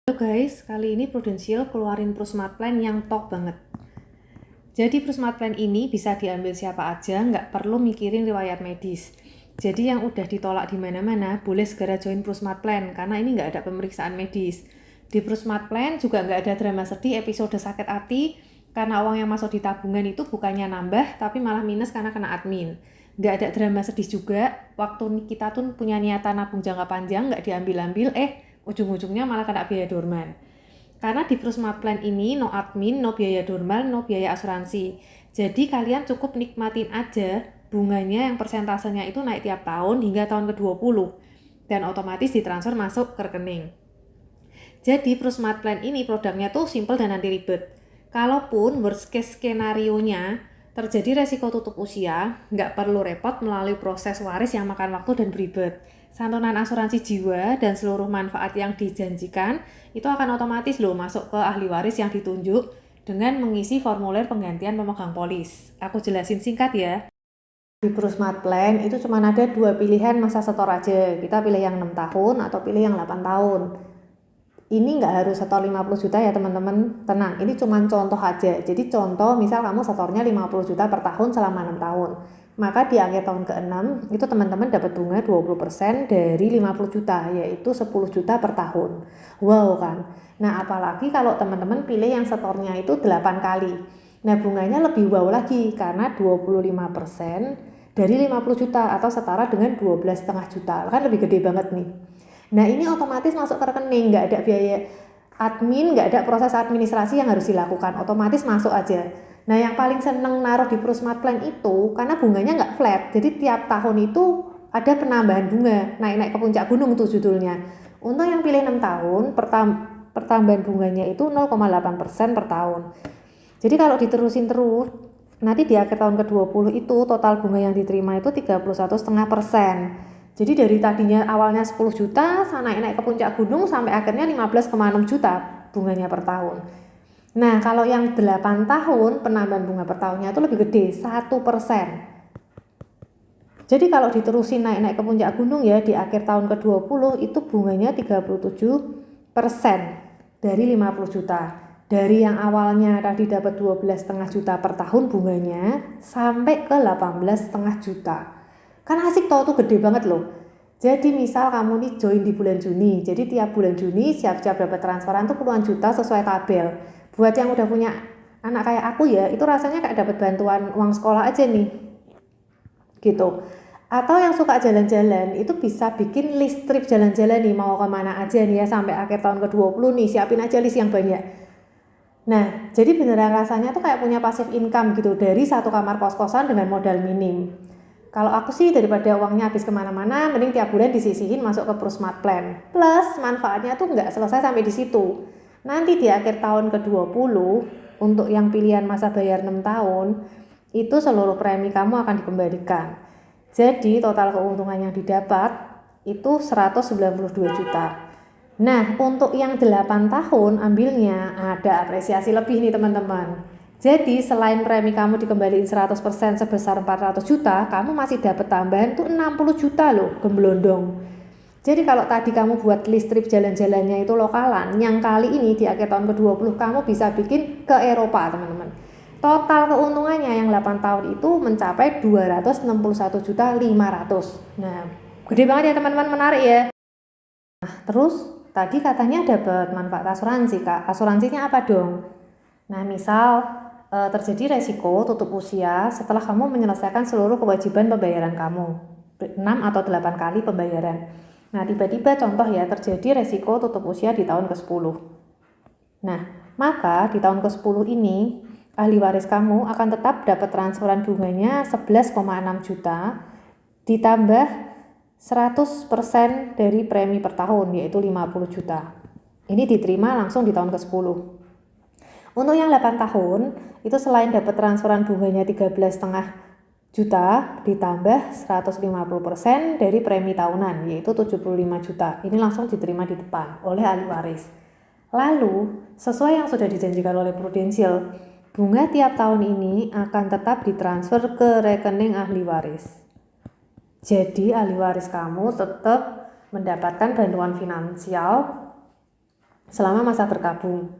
Halo guys, kali ini Prudential keluarin Prusmart Plan yang top banget. Jadi Prusmart Plan ini bisa diambil siapa aja, nggak perlu mikirin riwayat medis. Jadi yang udah ditolak di mana-mana, boleh segera join Prusmart Plan karena ini nggak ada pemeriksaan medis. Di Prusmart Plan juga nggak ada drama sedih episode sakit hati karena uang yang masuk di tabungan itu bukannya nambah tapi malah minus karena kena admin. Nggak ada drama sedih juga, waktu kita tuh punya niatan nabung jangka panjang nggak diambil-ambil, ujung-ujungnya malah kena biaya dorman. Karena di Prusmart Plan ini no admin, no biaya dorman, no biaya asuransi. Jadi kalian cukup nikmatin aja bunganya yang persentasenya itu naik tiap tahun hingga tahun ke-20 dan otomatis ditransfer masuk ke rekening. Jadi Prusmart Plan ini produknya tuh simple dan anti ribet. Kalaupun worst case skenario-nya terjadi resiko tutup usia, nggak perlu repot melalui proses waris yang makan waktu dan beribet. Santunan asuransi jiwa dan seluruh manfaat yang dijanjikan itu akan otomatis masuk ke ahli waris yang ditunjuk dengan mengisi formulir penggantian pemegang polis. Aku jelasin singkat ya. Di Prusmart Plan itu cuma ada 2 pilihan masa setor aja. Kita pilih yang 6 tahun atau pilih yang 8 tahun. Ini nggak harus setor 50 juta ya teman-teman, tenang, ini cuma contoh aja. Jadi contoh misal kamu setornya 50 juta per tahun selama 6 tahun, maka di akhir tahun ke-6 itu teman-teman dapat bunga 20% dari 50 juta, yaitu 10 juta per tahun. Wow kan. Nah apalagi kalau teman-teman pilih yang setornya itu 8 kali. Nah bunganya lebih wow lagi karena 25% dari 50 juta atau setara dengan 12,5 juta, kan lebih gede banget nih. Nah ini otomatis masuk ke rekening, nggak ada biaya admin, nggak ada proses administrasi yang harus dilakukan, otomatis masuk aja. Nah yang paling seneng naruh di Prusmart Plan itu karena bunganya nggak flat, jadi tiap tahun itu ada penambahan bunga, naik-naik ke puncak gunung tuh judulnya. Untuk yang pilih 6 tahun, pertambahan bunganya itu 0,8% per tahun. Jadi kalau diterusin terus, nanti di akhir tahun ke-20 itu total bunga yang diterima itu 31,5%. Jadi dari tadinya awalnya 10 juta, naik ke puncak gunung sampai akhirnya 15,6 juta bunganya per tahun. Nah kalau yang 8 tahun penambahan bunga per tahunnya itu lebih gede, 1%. Jadi kalau diterusin naik ke puncak gunung ya di akhir tahun ke-20 itu bunganya 37% dari 50 juta. Dari yang awalnya tadi dapat 12,5 juta per tahun bunganya sampai ke 18,5 juta. Kan asik tau tuh, gede banget loh. Jadi misal kamu nih join di bulan Juni, jadi tiap bulan Juni siap-siap dapat transferan tuh puluhan juta sesuai tabel. Buat yang udah punya anak kayak aku ya, itu rasanya kayak dapat bantuan uang sekolah aja nih. Gitu. Atau yang suka jalan-jalan itu bisa bikin list trip jalan-jalan nih, mau kemana aja nih ya sampai akhir tahun ke-20 nih, siapin aja list yang banyak. Nah, jadi beneran rasanya tuh kayak punya passive income gitu dari satu kamar kos-kosan dengan modal minim. Kalau aku sih daripada uangnya habis kemana-mana, mending tiap bulan disisihin masuk ke Prusmart Plan. Plus manfaatnya tuh nggak selesai sampai di situ. Nanti di akhir tahun ke-20, untuk yang pilihan masa bayar 6 tahun, itu seluruh premi kamu akan dikembalikan. Jadi total keuntungan yang didapat itu 192 juta. Nah, untuk yang 8 tahun ambilnya ada apresiasi lebih nih teman-teman. Jadi selain premi kamu dikembaliin 100% sebesar 400 juta, kamu masih dapat tambahan tuh 60 juta loh, gemblondong. Jadi kalau tadi kamu buat list trip jalan-jalannya itu lokalan, yang kali ini di akhir tahun ke-20 kamu bisa bikin ke Eropa teman-teman. Total keuntungannya yang 8 tahun itu mencapai 261 juta 500. Nah, gede banget ya teman-teman, menarik ya. Nah, terus tadi katanya dapat manfaat asuransi Kak. Asuransinya apa dong? Nah, misal terjadi resiko tutup usia setelah kamu menyelesaikan seluruh kewajiban pembayaran kamu, 6 atau 8 kali pembayaran. Nah, tiba-tiba contoh ya terjadi resiko tutup usia di tahun ke-10. Nah, maka di tahun ke-10 ini ahli waris kamu akan tetap dapat transferan bunganya 11,6 juta ditambah 100% dari premi per tahun yaitu 50 juta. Ini diterima langsung di tahun ke-10. Untuk yang 8 tahun, itu selain dapat transferan bunganya 13,5 juta ditambah 150% dari premi tahunan yaitu 75 juta. Ini langsung diterima di depan oleh ahli waris. Lalu, sesuai yang sudah dijanjikan oleh Prudential, bunga tiap tahun ini akan tetap ditransfer ke rekening ahli waris. Jadi ahli waris kamu tetap mendapatkan bantuan finansial selama masa berkabung.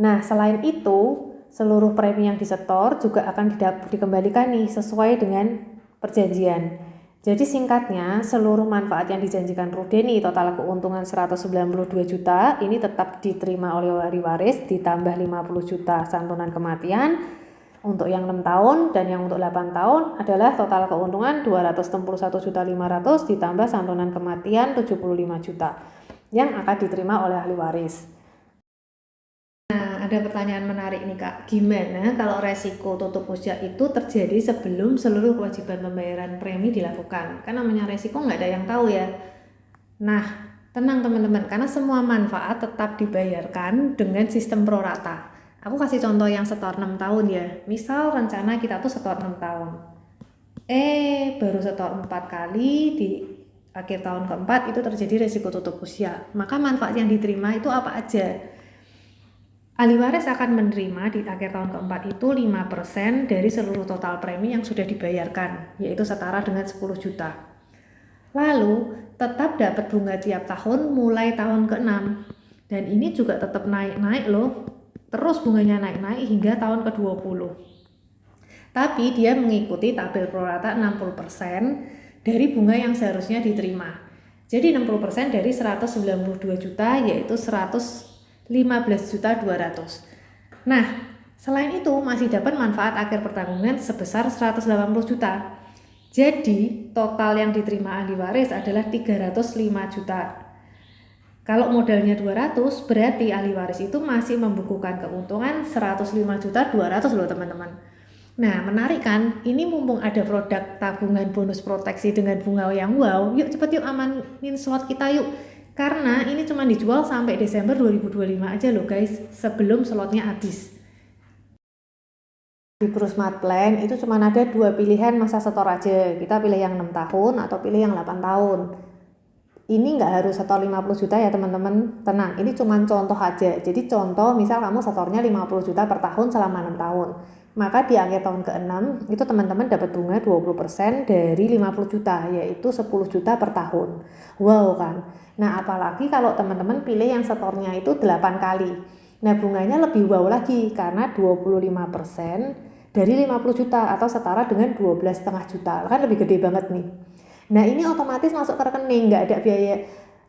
Nah, selain itu, seluruh premi yang disetor juga akan dikembalikan nih sesuai dengan perjanjian. Jadi singkatnya, seluruh manfaat yang dijanjikan Rudeni total keuntungan 192 juta ini tetap diterima oleh ahli waris ditambah 50 juta santunan kematian untuk yang 6 tahun dan yang untuk 8 tahun adalah total keuntungan 261.500 ditambah santunan kematian 75 juta yang akan diterima oleh ahli waris. Nah, ada pertanyaan menarik nih Kak, gimana kalau resiko tutup usia itu terjadi sebelum seluruh kewajiban pembayaran premi dilakukan? Kan namanya resiko nggak ada yang tahu ya. Nah, tenang teman-teman, karena semua manfaat tetap dibayarkan dengan sistem prorata. Aku kasih contoh yang setor 6 tahun ya. Misal rencana kita tuh setor 6 tahun. Baru setor 4 kali, di akhir tahun keempat itu terjadi resiko tutup usia. Maka manfaat yang diterima itu apa aja? Ahli waris akan menerima di akhir tahun keempat itu 5% dari seluruh total premi yang sudah dibayarkan, yaitu setara dengan 10 juta. Lalu, tetap dapat bunga tiap tahun mulai tahun ke-6. Dan ini juga tetap naik-naik loh. Terus bunganya naik-naik hingga tahun ke-20. Tapi dia mengikuti tabel prorata 60% dari bunga yang seharusnya diterima. Jadi 60% dari 192 juta yaitu 15.200. Nah, selain itu masih dapat manfaat akhir pertanggungan sebesar 180 juta. Jadi, total yang diterima ahli waris adalah 305 juta. Kalau modalnya 200, berarti ahli waris itu masih membukukan keuntungan 105.200.000 loh teman-teman. Nah, menarik kan? Ini mumpung ada produk tabungan bonus proteksi dengan bunga yang wow, yuk cepet yuk amanin slot kita yuk. Karena ini cuma dijual sampai Desember 2025 aja loh guys, sebelum slotnya habis. Di Prosmart Plan itu cuma ada 2 pilihan masa setor aja. Kita pilih yang 6 tahun atau pilih yang 8 tahun. Ini nggak harus setor 50 juta ya teman-teman, tenang, ini cuma contoh aja. Jadi contoh misal kamu setornya 50 juta per tahun selama 6 tahun. Maka di akhir tahun ke-6 itu teman-teman dapat bunga 20% dari 50 juta, yaitu 10 juta per tahun. Wow kan? Nah apalagi kalau teman-teman pilih yang setornya itu 8 kali. Nah bunganya lebih wow lagi karena 25% dari 50 juta atau setara dengan 12,5 juta. Kan lebih gede banget nih. Nah ini otomatis masuk ke rekening, nggak ada biaya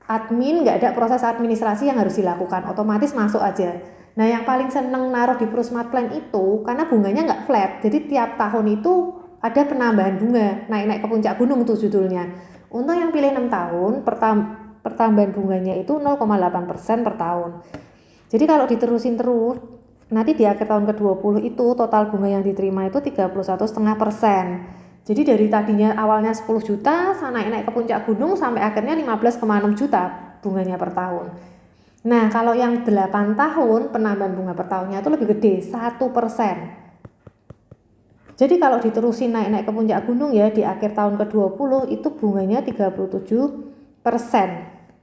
admin, nggak ada proses administrasi yang harus dilakukan, otomatis masuk aja. Nah yang paling seneng naruh di Prosmart Plan itu karena bunganya nggak flat, jadi tiap tahun itu ada penambahan bunga, naik-naik ke puncak gunung tuh judulnya. Untuk yang pilih 6 tahun, pertambahan bunganya itu 0,8% per tahun. Jadi kalau diterusin terus, nanti di akhir tahun ke-20 itu total bunga yang diterima itu 31,5%. Jadi dari tadinya awalnya 10 juta, naik-naik ke puncak gunung sampai akhirnya 15,6 juta bunganya per tahun. Nah kalau yang 8 tahun penambahan bunga per tahunnya itu lebih gede, 1%. Jadi kalau diterusin naik-naik ke puncak gunung ya di akhir tahun ke-20 itu bunganya 37%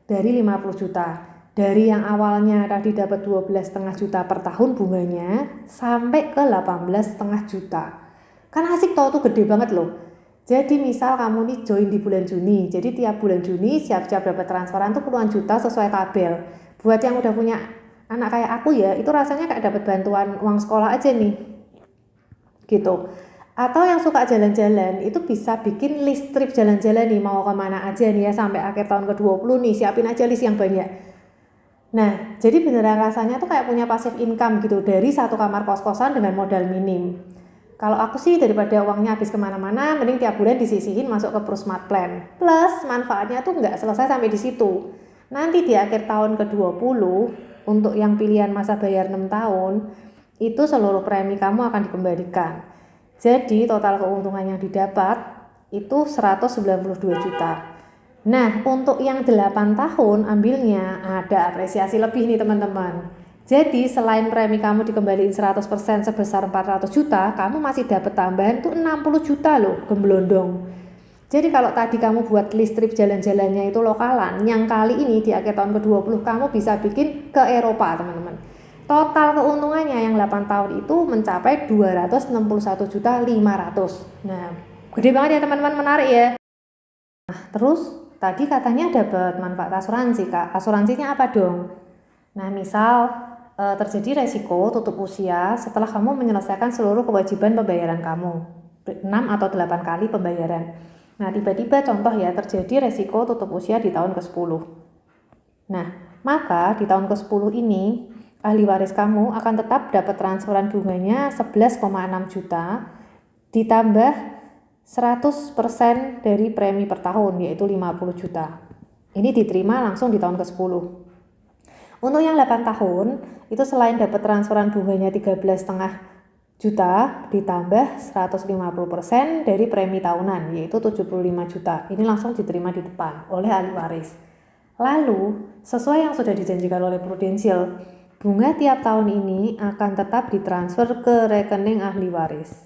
dari 50 juta. Dari yang awalnya tadi dapat 12,5 juta per tahun bunganya sampai ke 18,5 juta. Kan asik tau tuh, gede banget loh. Jadi misal kamu nih join di bulan Juni, jadi tiap bulan Juni siap-siap dapat transferan tuh puluhan juta sesuai tabel. Buat yang udah punya anak kayak aku ya, itu rasanya kayak dapat bantuan uang sekolah aja nih. Gitu. Atau yang suka jalan-jalan, itu bisa bikin list trip jalan-jalan nih, mau kemana aja nih ya sampai akhir tahun ke-20 nih, siapin aja list yang banyak. Nah, jadi beneran rasanya tuh kayak punya passive income gitu dari satu kamar kos-kosan dengan modal minim. Kalau aku sih daripada uangnya habis kemana-mana, mending tiap bulan disisihin masuk ke Prosmart Plan. Plus manfaatnya tuh nggak selesai sampai di situ. Nanti di akhir tahun ke-20, untuk yang pilihan masa bayar 6 tahun, itu seluruh premi kamu akan dikembalikan. Jadi total keuntungan yang didapat itu 192 juta. Nah untuk yang 8 tahun ambilnya ada apresiasi lebih nih teman-teman. Jadi selain premi kamu dikembaliin 100% sebesar 400 juta, kamu masih dapat tambahan tuh 60 juta loh, gemblondong. Jadi kalau tadi kamu buat list trip jalan-jalannya itu lokalan, yang kali ini di akhir tahun ke-20 kamu bisa bikin ke Eropa teman-teman. Total keuntungannya yang 8 tahun itu mencapai 261.500.000. Nah, gede banget ya teman-teman, menarik ya. Nah, terus tadi katanya dapat manfaat asuransi Kak. Asuransinya apa dong? Nah, misal terjadi resiko tutup usia setelah kamu menyelesaikan seluruh kewajiban pembayaran kamu, 6 atau 8 kali pembayaran. Nah, tiba-tiba contoh ya, terjadi resiko tutup usia di tahun ke-10. Nah, maka di tahun ke-10 ini, ahli waris kamu akan tetap dapat transferan bunganya 11,6 juta ditambah 100% dari premi per tahun, yaitu 50 juta. Ini diterima langsung di tahun ke-10. Untuk yang 8 tahun, itu selain dapat transferan bunganya 13,5 juta ditambah 150% dari premi tahunan, yaitu 75 juta. Ini langsung diterima di depan oleh ahli waris. Lalu, sesuai yang sudah dijanjikan oleh Prudential, bunga tiap tahun ini akan tetap ditransfer ke rekening ahli waris.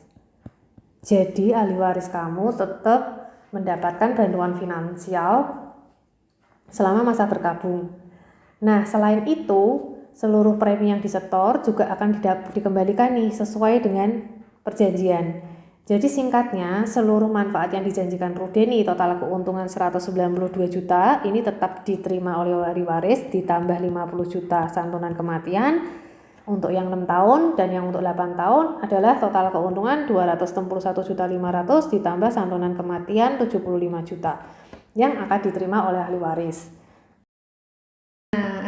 Jadi, ahli waris kamu tetap mendapatkan bantuan finansial selama masa berkabung. Nah, selain itu, seluruh premi yang disetor juga akan dikembalikan nih sesuai dengan perjanjian. Jadi singkatnya, seluruh manfaat yang dijanjikan Prudeni total keuntungan 192 juta ini tetap diterima oleh ahli waris ditambah 50 juta santunan kematian untuk yang 6 tahun dan yang untuk 8 tahun adalah total keuntungan 261.500 ditambah santunan kematian 75 juta yang akan diterima oleh ahli waris.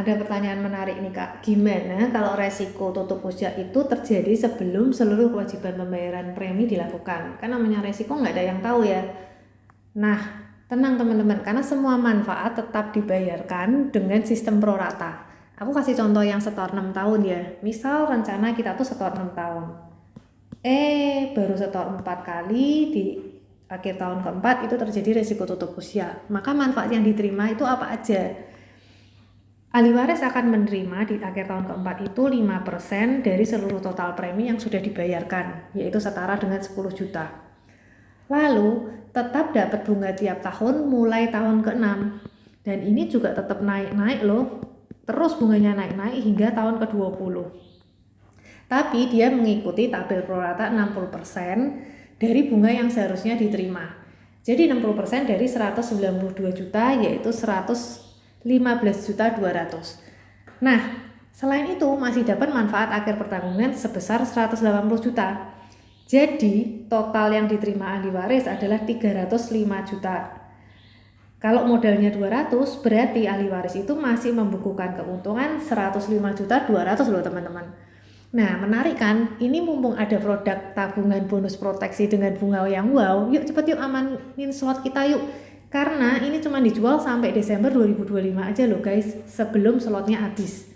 Ada pertanyaan menarik nih Kak, gimana kalau resiko tutup usia itu terjadi sebelum seluruh kewajiban pembayaran premi dilakukan? Kan namanya resiko nggak ada yang tahu ya. Nah, tenang teman-teman, karena semua manfaat tetap dibayarkan dengan sistem prorata. Aku kasih contoh yang setor 6 tahun ya. Misal rencana kita tuh setor 6 tahun. Baru setor 4 kali, di akhir tahun keempat itu terjadi resiko tutup usia. Maka manfaat yang diterima itu apa aja? Ahli waris akan menerima di akhir tahun keempat itu 5% dari seluruh total premi yang sudah dibayarkan, yaitu setara dengan 10 juta. Lalu, tetap dapat bunga tiap tahun mulai tahun ke-6. Dan ini juga tetap naik-naik loh. Terus bunganya naik-naik hingga tahun ke-20. Tapi dia mengikuti tabel prorata 60% dari bunga yang seharusnya diterima. Jadi 60% dari 192 juta yaitu 15.200. Nah, selain itu masih dapat manfaat akhir pertanggungan sebesar 180 juta. Jadi, total yang diterima ahli waris adalah 305 juta. Kalau modalnya 200, berarti ahli waris itu masih membukukan keuntungan 105.200.000 loh teman-teman. Nah, menarik kan? Ini mumpung ada produk tabungan bonus proteksi dengan bunga yang wow, yuk cepet yuk amanin slot kita yuk. Karena ini cuma dijual sampai Desember 2025 aja loh guys, sebelum slotnya habis.